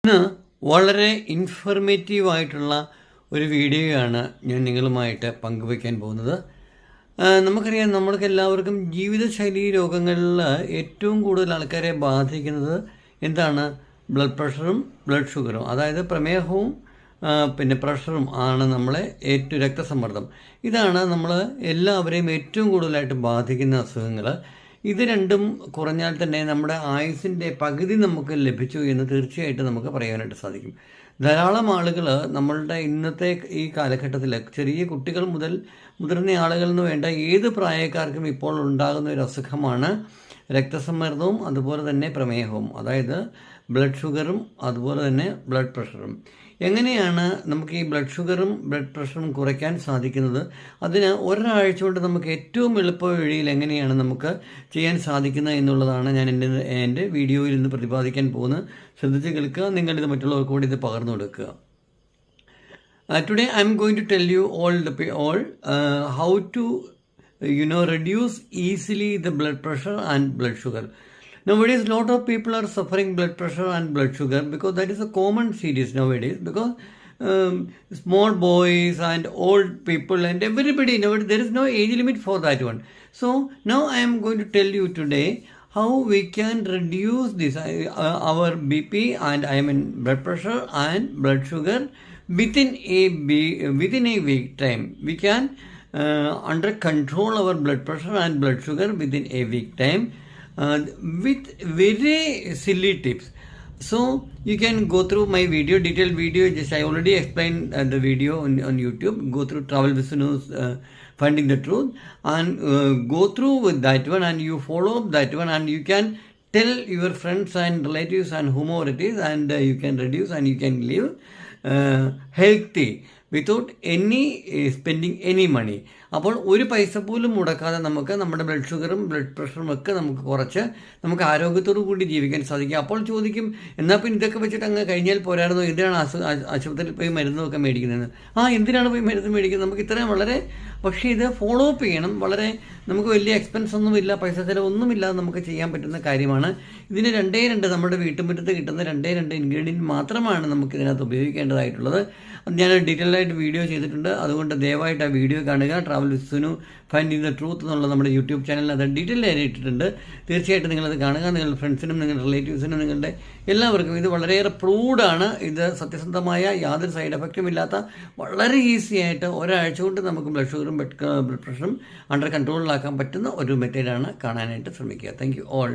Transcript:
ഇന്ന് വളരെ ഇൻഫർമേറ്റീവായിട്ടുള്ള ഒരു വീഡിയോയാണ് ഞാൻ നിങ്ങളുമായിട്ട് പങ്കുവയ്ക്കാൻ പോകുന്നത്. നമുക്കറിയാം, നമ്മൾക്ക് എല്ലാവർക്കും ജീവിതശൈലി രോഗങ്ങളിൽ ഏറ്റവും കൂടുതൽ ആൾക്കാരെ ബാധിക്കുന്നത് എന്താണ്? ബ്ലഡ് പ്രഷറും ബ്ലഡ് ഷുഗറും, അതായത് പ്രമേഹവും പിന്നെ പ്രഷറും ആണ് നമ്മളെ രക്തസമ്മർദ്ദം. ഇതാണ് നമ്മൾ എല്ലാവരെയും ഏറ്റവും കൂടുതലായിട്ട് ബാധിക്കുന്ന അസുഖങ്ങൾ. ഇത് രണ്ടും കുറഞ്ഞാൽ തന്നെ നമ്മുടെ ആയുസിൻ്റെ പകുതി നമുക്ക് ലഭിച്ചു എന്ന് തീർച്ചയായിട്ടും നമുക്ക് പറയാനായിട്ട് സാധിക്കും. ധാരാളം ആളുകൾ നമ്മളുടെ ഇന്നത്തെ ഈ കാലഘട്ടത്തിൽ ചെറിയ കുട്ടികൾ മുതൽ മുതിർന്ന ആളുകളെന്ന് വേണ്ട ഏത് പ്രായക്കാർക്കും ഇപ്പോൾ ഉണ്ടാകുന്ന ഒരു അസുഖമാണ് രക്തസമ്മർദ്ദവും അതുപോലെ തന്നെ പ്രമേഹവും, അതായത് ബ്ലഡ് ഷുഗറും അതുപോലെ തന്നെ ബ്ലഡ് പ്രഷറും. എങ്ങനെയാണ് നമുക്ക് ഈ ബ്ലഡ് ഷുഗറും ബ്ലഡ് പ്രഷറും കുറയ്ക്കാൻ സാധിക്കുന്നത്? അതിന് ഒരാഴ്ച കൊണ്ട് നമുക്ക് ഏറ്റവും എളുപ്പ വഴിയിൽ എങ്ങനെയാണ് നമുക്ക് ചെയ്യാൻ സാധിക്കുന്നത് എന്നുള്ളതാണ് ഞാൻ എൻ്റെ വീഡിയോയിൽ ഇന്ന് പ്രതിപാദിക്കാൻ പോകുന്നത്. ശ്രദ്ധിച്ച് കേൾക്കുക, നിങ്ങളിത് മറ്റുള്ളവർക്ക് കൂടി ഇത് പകർന്നു കൊടുക്കുക. Today I am going to tell you all how to reduce easily the blood pressure and blood sugar. Nowadays, a lot of people are suffering blood pressure and blood sugar because that is a common series nowadays, because small boys and old people and everybody, there is no age limit for that one. So now I am going to tell you today how we can reduce this our BP and blood pressure and blood sugar within a week time. We can under control our blood pressure and blood sugar within a week time. With very silly tips. So you can go through my detailed video. Just I already explained the video on YouTube. Go through Travel with Sunu's Finding the Truth, and go through with that one, and you follow up that one, and you can tell your friends and relatives and whomever it is, and you can reduce and you can live healthy without any spending any money. അപ്പോൾ ഒരു പൈസ പോലും മുടക്കാതെ നമുക്ക് നമ്മുടെ blood ഷുഗറും blood പ്രഷറും ഒക്കെ നമുക്ക് കുറച്ച് നമുക്ക് ആരോഗ്യത്തോടു കൂടി ജീവിക്കാൻ സാധിക്കും. അപ്പോൾ ചോദിക്കും, എന്നാൽ പിന്നെ ഇതൊക്കെ വെച്ചിട്ട് അങ്ങ് കഴിഞ്ഞാൽ പോരായിരുന്നോ, എന്തിനാണ് ആശുപത്രിയിൽ പോയി മരുന്നൊക്കെ മേടിക്കുന്നത്? എന്തിനാണ് പോയി മരുന്ന് മേടിക്കുന്നത്? നമുക്ക് ഇത്രയും പക്ഷേ ഇത് ഫോളോ അപ്പ് ചെയ്യണം. വളരെ നമുക്ക് വലിയ എക്സ്പെൻസ് ഒന്നുമില്ല, പൈസ ചിലവൊന്നുമില്ലാതെ നമുക്ക് ചെയ്യാൻ പറ്റുന്ന കാര്യമാണ്. ഇതിന് രണ്ട് നമ്മുടെ വീട്ടുമുറ്റത്ത് കിട്ടുന്ന 2 ഇൻഗ്രീഡിയൻറ്റ് മാത്രമാണ് നമുക്ക് ഇതിനകത്ത് ഉപയോഗിക്കേണ്ടതായിട്ടുള്ളത്. ഞാൻ ഡീറ്റെയിൽ ആയിട്ട് വീഡിയോ ചെയ്തിട്ടുണ്ട്. അതുകൊണ്ട് ദയവായിട്ട് ആ വീഡിയോ കാണുക. Travel with Sunu finding the truth എന്നുള്ള നമ്മുടെ യൂട്യൂബ് ചാനലിൽ അത് ഡീറ്റെയിൽ ആയിട്ട് ഇട്ടിട്ടുണ്ട്. തീർച്ചയായിട്ടും നിങ്ങളത് കാണുക. നിങ്ങളുടെ ഫ്രണ്ട്സിനും നിങ്ങളുടെ റിലേറ്റീവ്സിനും നിങ്ങളുടെ എല്ലാവർക്കും ഇത് വളരെയേറെ പ്രൂഡാണ്. ഇത് സത്യസന്ധമായ യാതൊരു സൈഡ് എഫക്റ്റും ഇല്ലാത്ത വളരെ ഈസി ആയിട്ട് ഒരാഴ്ച കൊണ്ട് നമുക്ക് ബ്ലഡ് ഷുഗറും ബ്ലഡ് പ്രഷറും അണ്ടർ കൺട്രോളിലാക്കാൻ പറ്റുന്ന ഒരു മെത്തേഡാണ്. കാണാനായിട്ട് ശ്രമിക്കുക. Thank you all.